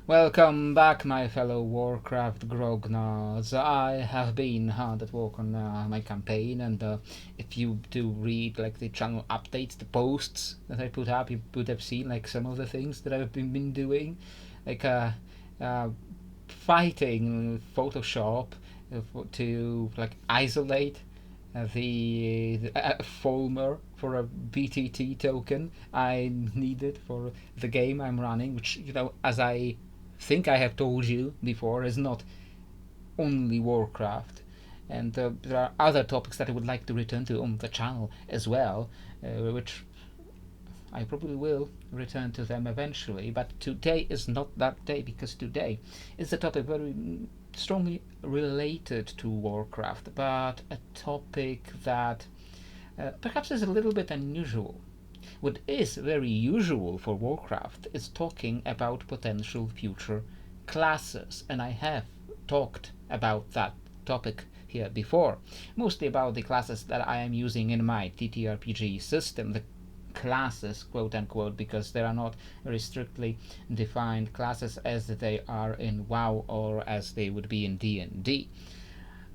Welcome back, my fellow Warcraft grognards. I have been hard at work on my campaign, and if you do read like the channel updates, the posts that I put up, you would have seen like some of the things that I've been doing, like uh, fighting Photoshop to like isolate the Fulmer for a BTT token I needed for the game I'm running, which, as I think I have told you before, is not only Warcraft. And there are other topics that I would like to return to on the channel as well, which I probably will return to them eventually. But today is not that day, because today is a topic very strongly related to Warcraft, but a topic that perhaps is a little bit unusual. What is very usual for Warcraft is talking about potential future classes, and I have talked about that topic here before, mostly about the classes that I am using in my TTRPG system, the classes, quote unquote, because there are not very strictly defined classes as they are in WoW or as they would be in D&D,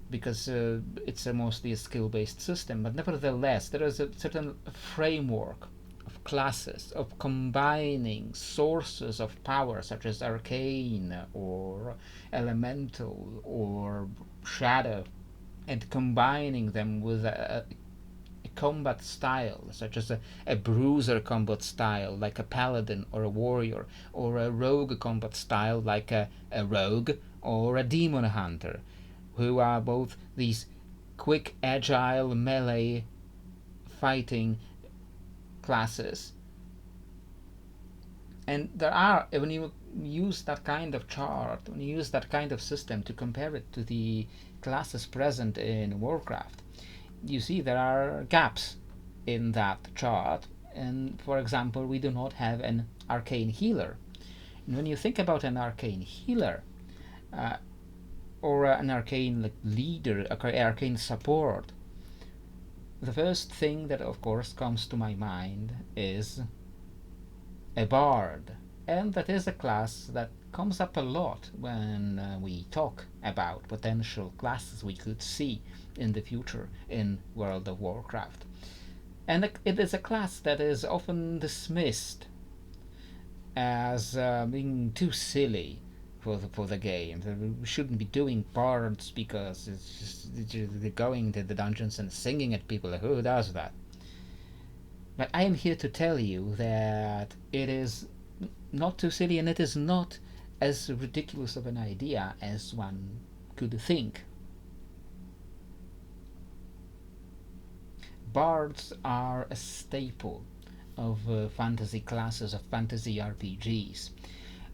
because it's mostly a skill-based system. But nevertheless, there is a certain framework of classes, of combining sources of power such as arcane or elemental or shadow, and combining them with a combat style, such as a bruiser combat style, like a paladin or a warrior, or a rogue combat style, like a rogue or a demon hunter, who are both these quick, agile, melee fighting classes. And there are, when you use that kind of chart, when you use that kind of system to compare it to the classes present in Warcraft, you see there are gaps in that chart. And for example, we do not have an arcane healer. And when you think about an arcane healer, or an arcane like leader, arcane support, the first thing that of course comes to my mind is a bard. And that is a class that comes up a lot when we talk about potential classes we could see in the future in World of Warcraft. And it is a class that is often dismissed as being too silly for the game. We shouldn't be doing bards because it's just going to the dungeons and singing at people. Who does that? But I am here to tell you that it is not too silly, and it is not as ridiculous of an idea as one could think. Bards are a staple of fantasy classes, of fantasy RPGs.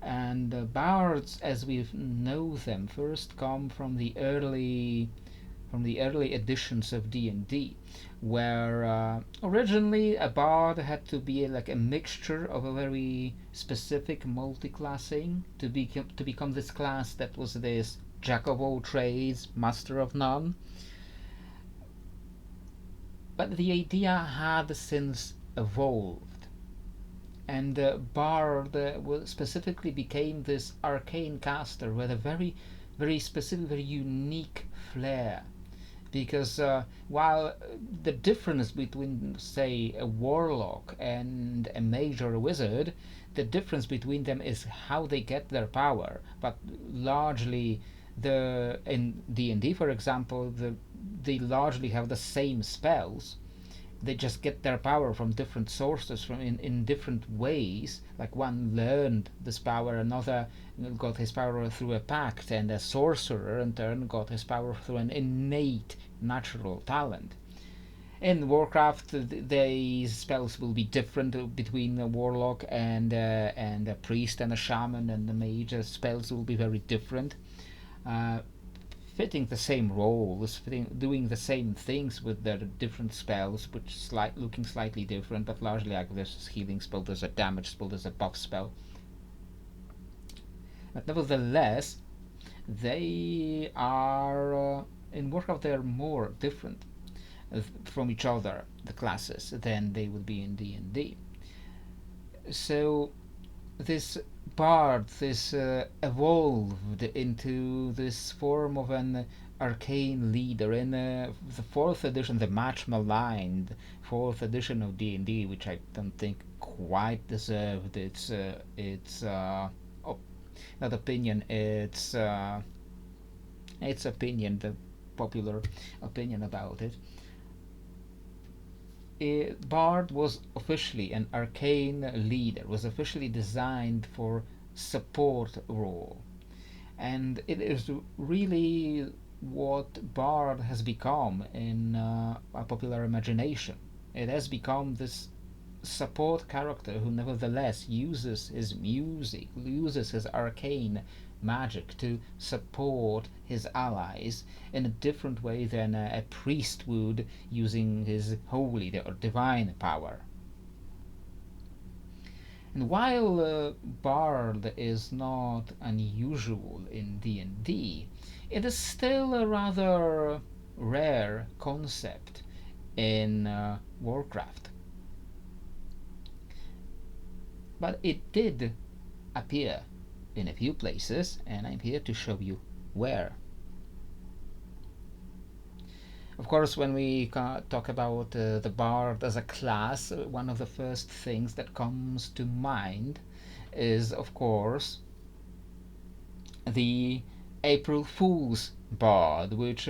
And bards, as we know them, first come from the early editions of D&D, where originally a bard had to be like a mixture of a very specific multi-classing to become this class that was this jack of all trades, master of none. But the idea had since evolved, and bard specifically became this arcane caster with a very, very specific, very unique flair. Because while the difference between, say, a warlock and a mage or a wizard, the difference between them is how they get their power. But largely, in D&D, for example, they largely have the same spells. They just get their power from different sources, from in different ways. Like one learned this power, another got his power through a pact, and a sorcerer in turn got his power through an innate natural talent. In Warcraft, these spells will be different between a warlock and a priest and a shaman, and the mage. Spells will be very different. Fitting the same roles, doing the same things with their different spells, which looking slightly different, but largely like there's a healing spell, there's a damage spell, there's a buff spell. But nevertheless, they are in Warcraft they are more different from each other, the classes, than they would be in D&D. So this Bards is evolved into this form of an arcane leader in the fourth edition, the much maligned fourth edition of D&D, which I don't think quite deserved not opinion, its opinion, the popular opinion about it. Bard was officially an arcane leader, was officially designed for support role, and it is really what Bard has become in a popular imagination. It has become this support character who nevertheless uses his music, uses his arcane magic to support his allies in a different way than a priest would, using his holy or divine power. And while Bard is not unusual in D&D, it is still a rather rare concept in Warcraft. But it did appear in a few places, and I'm here to show you where. Of course, when we talk about the Bard as a class, one of the first things that comes to mind is, of course, the April Fool's Bard, which,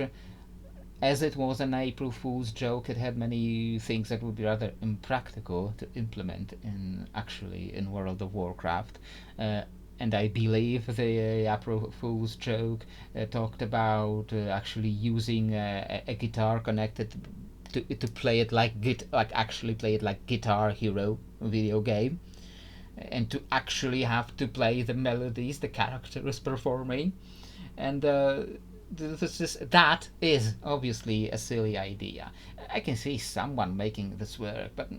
as it was an April Fool's joke, it had many things that would be rather impractical to implement in World of Warcraft. And I believe the April Fool's joke talked about actually using a guitar connected to play it like actually play it like Guitar Hero video game, and to actually have to play the melodies the character is performing, and that is obviously a silly idea. I can see someone making this work, but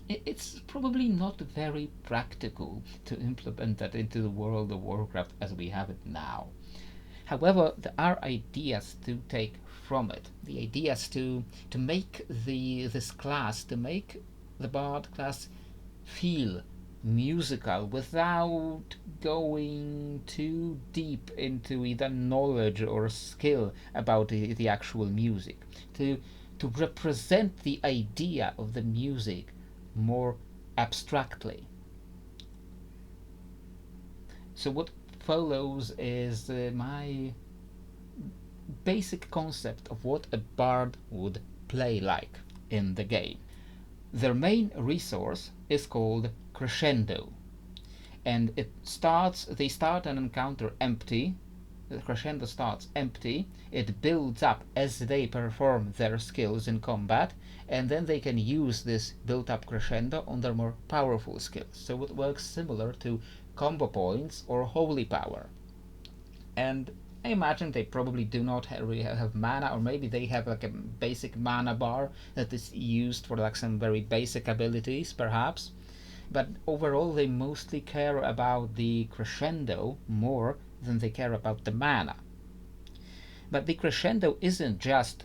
it's probably not very practical to implement that into the World of Warcraft as we have it now. However, there are ideas to take from it. The ideas to make this class, to make the Bard class feel musical without going too deep into either knowledge or skill about the actual music. To represent the idea of the music more abstractly. So what follows is my basic concept of what a bard would play like in the game. Their main resource is called crescendo, and they start an encounter empty. The crescendo starts empty, it builds up as they perform their skills in combat, and then they can use this built up crescendo on their more powerful skills. So it works similar to combo points or holy power. And I imagine they probably do not really have mana, or maybe they have like a basic mana bar that is used for like some very basic abilities perhaps. But overall they mostly care about the crescendo more than they care about the mana. But the crescendo isn't just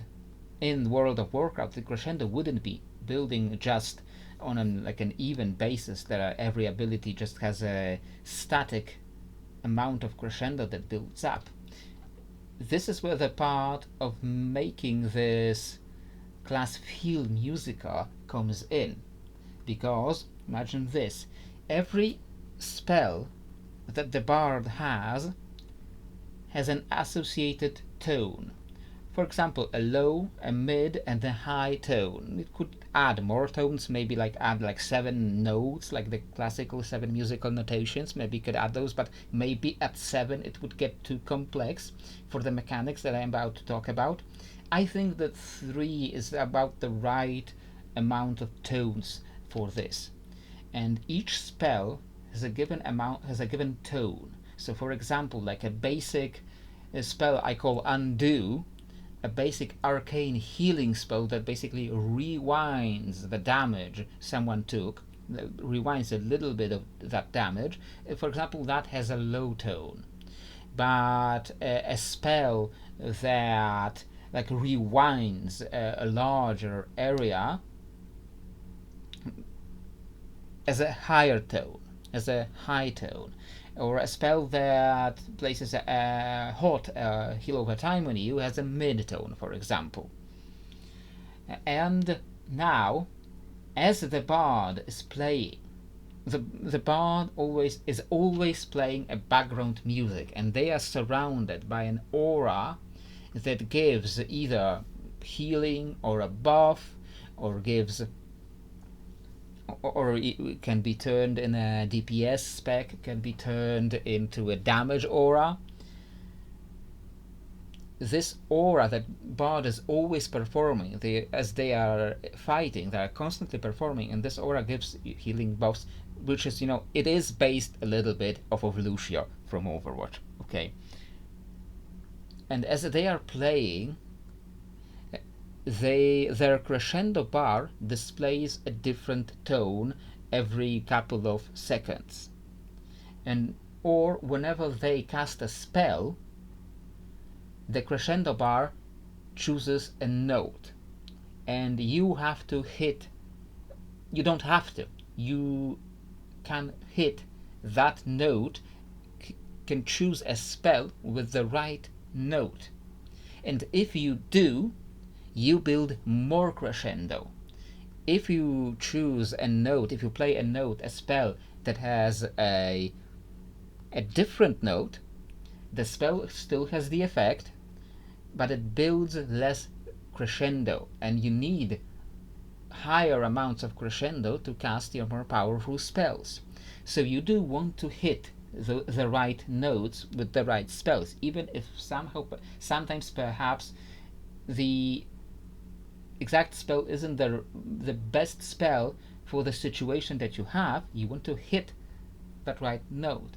in World of Warcraft. The crescendo wouldn't be building just on an even basis that every ability just has a static amount of crescendo that builds up. This is where the part of making this class feel musical comes in, because imagine this: every spell that the bard has an associated tone. For example, a low, a mid, and a high tone. It could add more tones, maybe add 7 notes, like the classical 7 musical notations. Maybe you could add those, but maybe at 7 it would get too complex for the mechanics that I'm about to talk about. I think that 3 is about the right amount of tones for this. And each spell has a given tone. So for example, like a basic spell I call Undo, a basic arcane healing spell that basically rewinds the damage someone took, rewinds a little bit of that damage. For example, that has a low tone. But a spell that rewinds a larger area as a higher tone, as a high tone. or a spell that places a hot heal over time on you has a mid-tone, for example. And now, as the bard is playing, the bard is always playing a background music, and they are surrounded by an aura that gives either healing or a buff, or gives, or it can be turned in a DPS spec, can be turned into a damage aura. This aura that Bard is always performing, as they are fighting, they are constantly performing, and this aura gives healing buffs, which is, it is based a little bit off of Lucia from Overwatch, okay? And as they are playing, their crescendo bar displays a different tone every couple of seconds. Or whenever they cast a spell, the crescendo bar chooses a note, and you have to hit. You don't have to. You can hit that note, can choose a spell with the right note. And if you do, you build more crescendo. If you choose a note, if you play a note, a spell that has a different note, the spell still has the effect, but it builds less crescendo, and you need higher amounts of crescendo to cast your more powerful spells. So you do want to hit the right notes with the right spells, even if sometimes perhaps the exact spell isn't the best spell for the situation that you have. You want to hit that right note.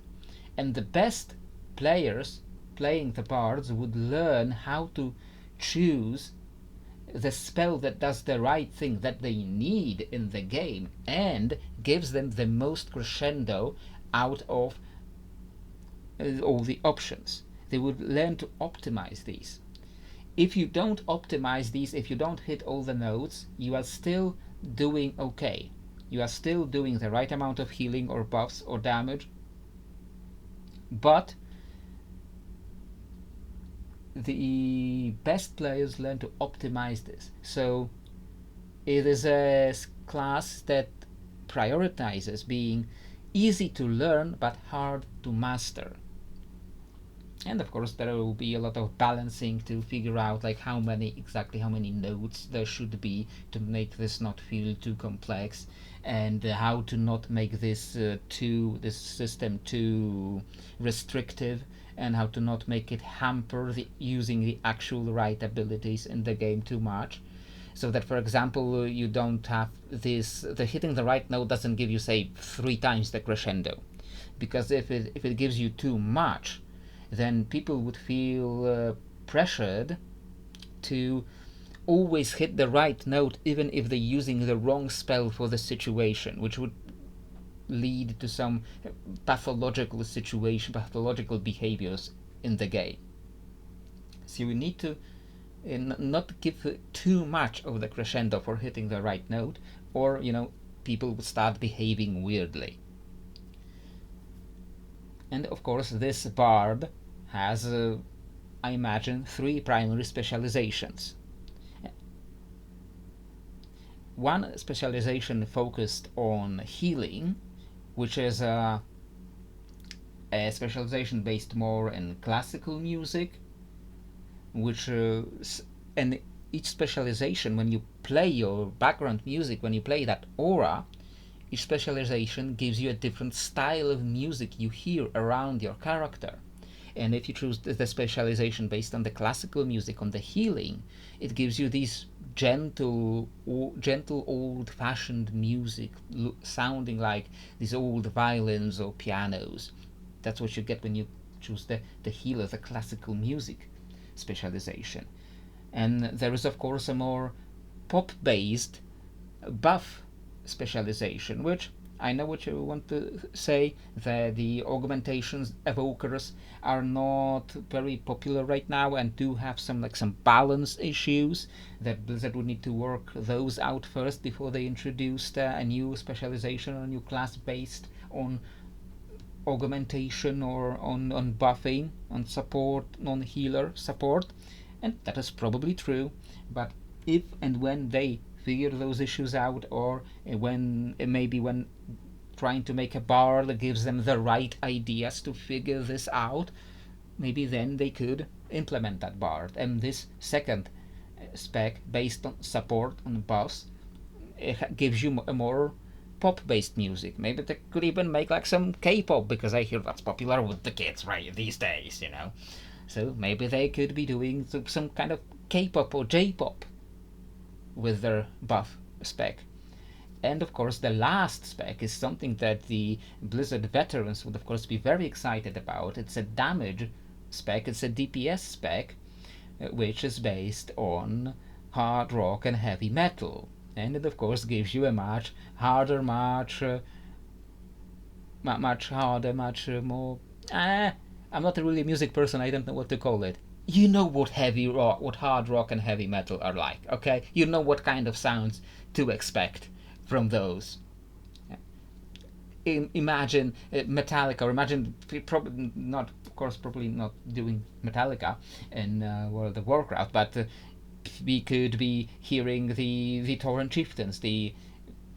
And the best players playing the bards would learn how to choose the spell that does the right thing that they need in the game and gives them the most crescendo out of all the options. They would learn to optimize these. If you don't optimize these, if you don't hit all the notes, you are still doing okay. You are still doing the right amount of healing or buffs or damage, but the best players learn to optimize this. So it is a class that prioritizes being easy to learn but hard to master. And of course there will be a lot of balancing to figure out like exactly how many nodes there should be to make this not feel too complex, and how to not make this system too restrictive, and how to not make it hamper using the actual right abilities in the game too much. So that, for example, you don't have the hitting the right note doesn't give you, say, 3 times the crescendo. Because if it gives you too much, then people would feel pressured to always hit the right note, even if they're using the wrong spell for the situation, which would lead to some pathological behaviors in the game. So you need to not give too much of the crescendo for hitting the right note, or people would start behaving weirdly. And of course this bard has I imagine 3 primary specializations. One specialization focused on healing, which is a specialization based more in classical music, which and each specialization, when you play your background music, when you play that aura, each specialization gives you a different style of music you hear around your character. And if you choose the specialization based on the classical music, on the healing, it gives you these gentle old-fashioned music sounding like these old violins or pianos. That's what you get when you choose the healer, the classical music specialization. And there is of course a more pop-based buff specialization, which I know what you want to say, that the augmentations, evokers, are not very popular right now and do have some balance issues that Blizzard would need to work those out first before they introduced a new specialization or a new class based on augmentation or on buffing, on support, on healer support, and that is probably true. But if and when they figure those issues out, or when maybe when trying to make a bard that gives them the right ideas to figure this out, maybe then they could implement that bard. And this second spec based on support on buffs, it gives you a more pop-based music. Maybe they could even make like some K-pop, because I hear that's popular with the kids right these days, you know. So maybe they could be doing some kind of K-pop or J-pop with their buff spec. And of course, the last spec is something that the Blizzard veterans would of course be very excited about. It's a damage spec, it's a DPS spec, which is based on hard rock and heavy metal. And it of course gives you a much harder, much harder, much more. I'm not a really music person. I don't know what to call it. You know what heavy rock, what hard rock and heavy metal are like, okay? You know what kind of sounds to expect from those. Imagine Metallica, or imagine probably not, of course, probably not doing Metallica in World of Warcraft, but we could be hearing the Tauren chieftains.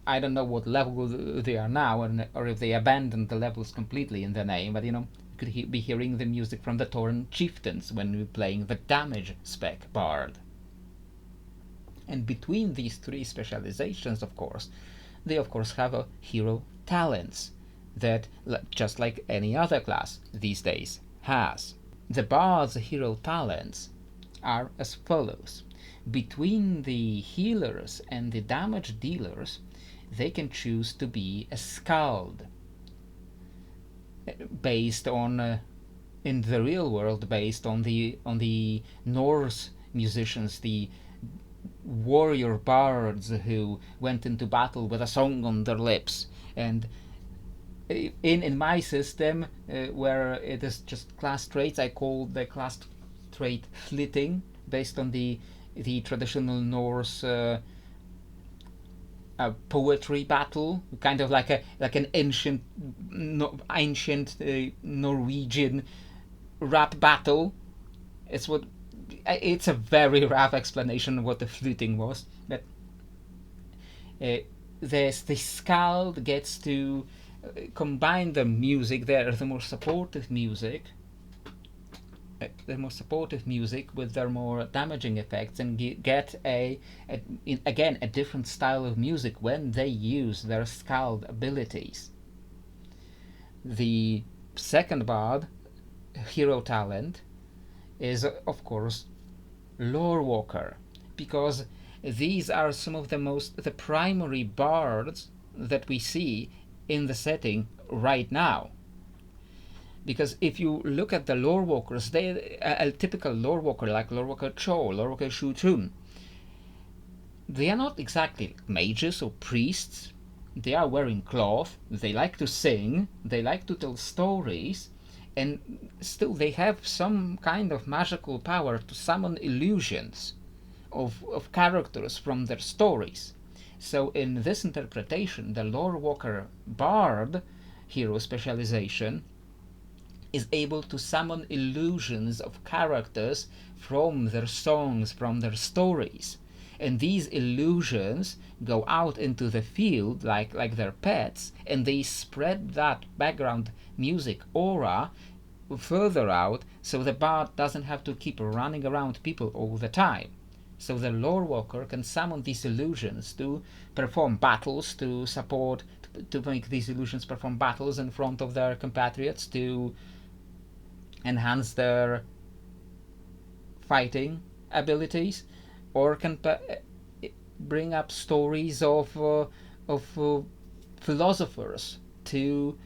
I don't know what level they are now, or if they abandoned the levels completely in the name, but you could be hearing the music from the Tauren chieftains when we're playing the damage spec bard. And between these three specializations, of course, they of course have a hero talents that, just like any other class these days, has. The bard's hero talents are as follows. Between the healers and the damage dealers, they can choose to be a skald, based on in the real world, based on the Norse musicians, the warrior bards who went into battle with a song on their lips. And in my system, where it is just class traits, I call the class trait flitting, based on the traditional Norse poetry battle, kind of like an ancient Norwegian rap battle. It's a very rough explanation of what the fluting was, but the skald gets to combine the music there, the more supportive music with their more damaging effects, and get again a different style of music when they use their skald abilities. The second bard hero talent is of course lore walker, because these are some of the primary bards that we see in the setting right now. Because if you look at the lore walkers, a typical lore walker like lore walker Cho, lore walker Shu Chun, they are not exactly mages or priests. They are wearing cloth, they like to sing, they like to tell stories, and still they have some kind of magical power to summon illusions of characters from their stories. So in this interpretation, the lore walker bard hero specialization is able to summon illusions of characters from their songs, from their stories. And these illusions go out into the field like their pets, and they spread that background music aura further out, so the bard doesn't have to keep running around people all the time. So the lore walker can summon these illusions to perform battles, to support, to make these illusions perform battles in front of their compatriots, to enhance their fighting abilities, or can bring up stories of philosophers to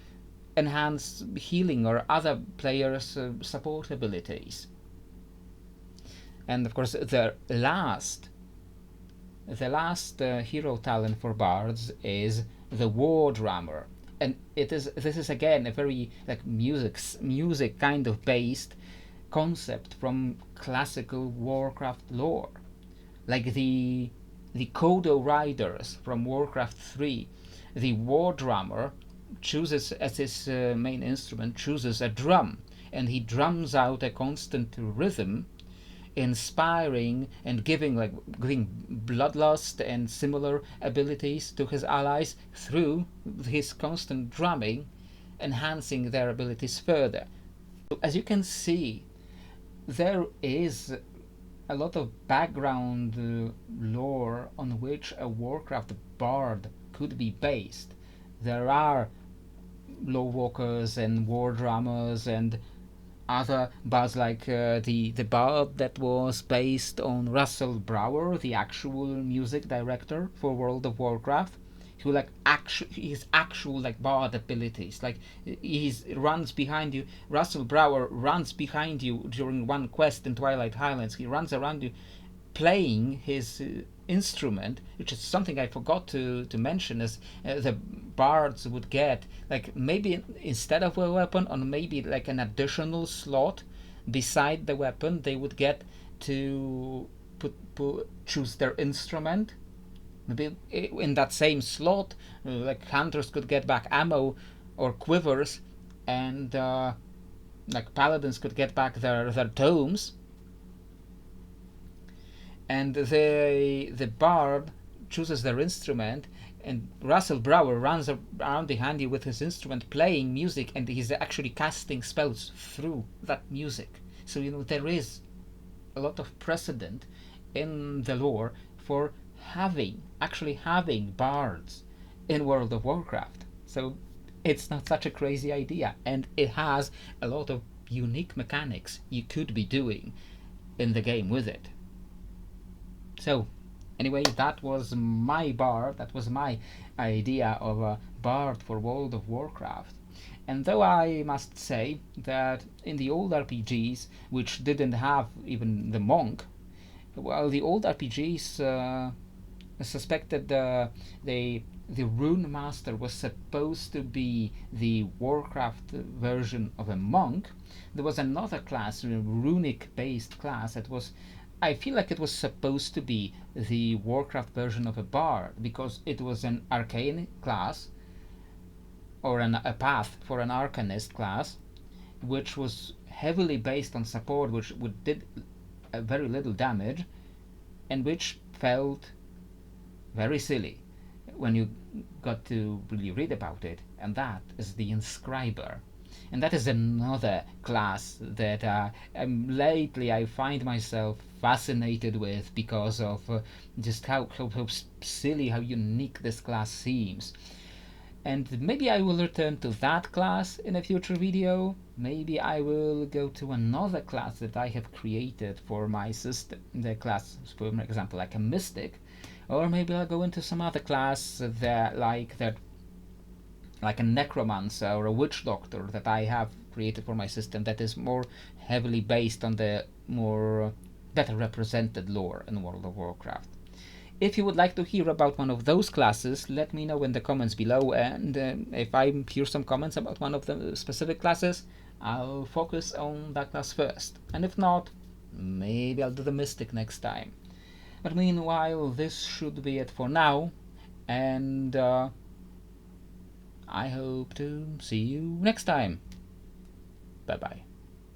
enhance healing or other players' support abilities. And of course, the last hero talent for bards is the war drummer, and this is again a very like music kind of based concept from classical Warcraft lore, like the Kodo riders from Warcraft 3. The war drummer chooses as his main instrument, chooses a drum, and he drums out a constant rhythm, inspiring and giving bloodlust and similar abilities to his allies through his constant drumming, enhancing their abilities further. So as you can see, there is a lot of background lore on which a Warcraft bard could be based. There are low walkers and war drummers and other bards, like the bard that was based on Russell Brower, the actual music director for World of Warcraft, who his actual like bard abilities, like he's runs behind you. Russell Brower runs behind you during one quest in Twilight Highlands. He runs around you playing his instrument, which is something I forgot to mention, is the bards would get, like, maybe instead of a weapon, or maybe like an additional slot beside the weapon, they would get to choose their instrument. Maybe in that same slot, like hunters could get back ammo or quivers, and like paladins could get back their tomes, and the bard chooses their instrument, and Russell Brower runs around behind you with his instrument playing music, and he's actually casting spells through that music. So there is a lot of precedent in the lore for actually having bards in World of Warcraft. So it's not such a crazy idea, and it has a lot of unique mechanics you could be doing in the game with it. So, anyway, that was my bard. That was my idea of a bard for World of Warcraft. And though I must say that in the old RPGs, which didn't have even the monk, well, the old RPGs suspected the rune master was supposed to be the Warcraft version of a monk. There was another class, a runic-based class, that was, I feel like it was supposed to be the Warcraft version of a bard, because it was an arcane class, or a path for an arcanist class, which was heavily based on support, which did very little damage, and which felt very silly when you got to really read about it. And that is the Inscriber. And that is another class that lately I find myself fascinated with, because of just how silly, how unique this class seems. And maybe I will return to that class in a future video. Maybe I will go to another class that I have created for my system, the class, for example, like a Mystic. Or maybe I'll go into some other class like a necromancer or a witch doctor that I have created for my system, that is more heavily based on the more better represented lore in World of Warcraft. If you would like to hear about one of those classes, let me know in the comments below, and if I hear some comments about one of the specific classes, I'll focus on that class first. And if not, maybe I'll do the Mystic next time. But meanwhile, this should be it for now, and I hope to see you next time. Bye bye.